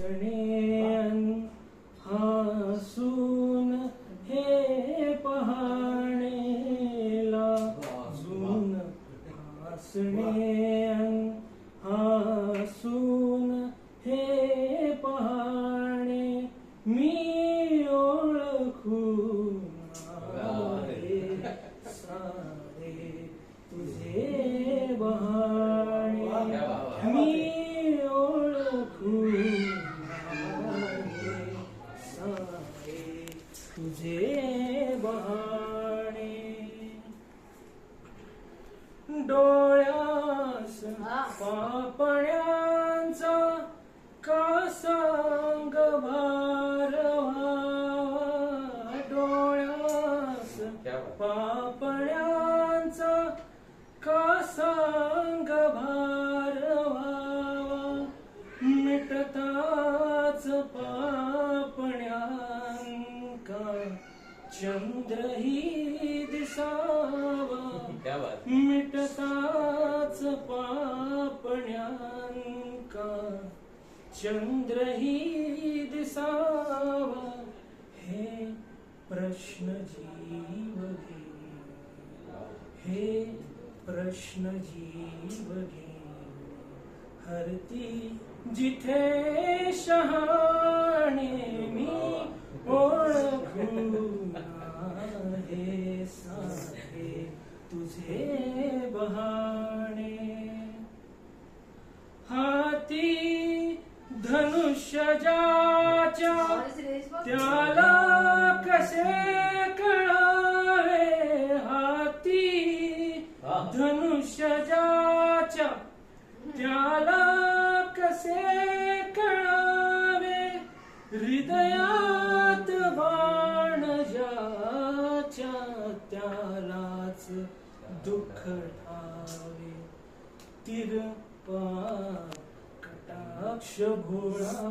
हसणे हसून हे पहाणेला जून हसणे हसून हे पहाणे मी ओळखून आले सारे तुझे बहाणे मी ओळखून आले सारे तुझे बहाणे डोळ्यास पापण्यांचा का सांग भार व्हावा डोळ्यास पापण्यांचा का सांग भार व्हावा मिटताच पापण्यांका चंद्रही दिसावा मिटताच पापण्यांका चंद्रही दिसावा हे प्रश्न जीव घे हे प्रश्न जीव घे हरती जिथे शहाणे मी ओळखून आहे सारे तुझे बहाणे हाती धनुष्य ज्याच्या त्याला कसे कळावे हाती धनुष्य ज्याच्या त्याला कसे कळावे हृदयात बाण ज्याच्या त्यालाच दुःख ठावे तिरपा कटाक्ष भोळा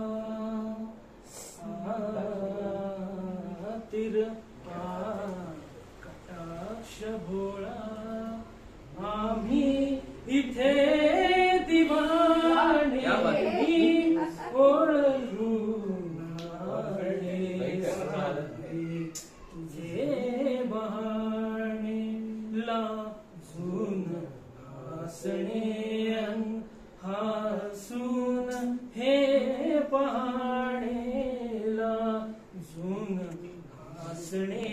तिरपा कटाक्ष भोळा आम्ही इथे दिवाणे ओळखून आले सारे तुझे बहाणे लाजून हसणे हसून हे पहाणे लाजून हसणे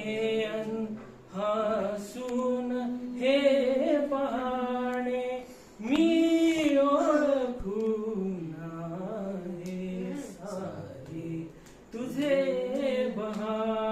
हसून हे पहाणे मी ओळखून आहे सारे तुझे बहाणे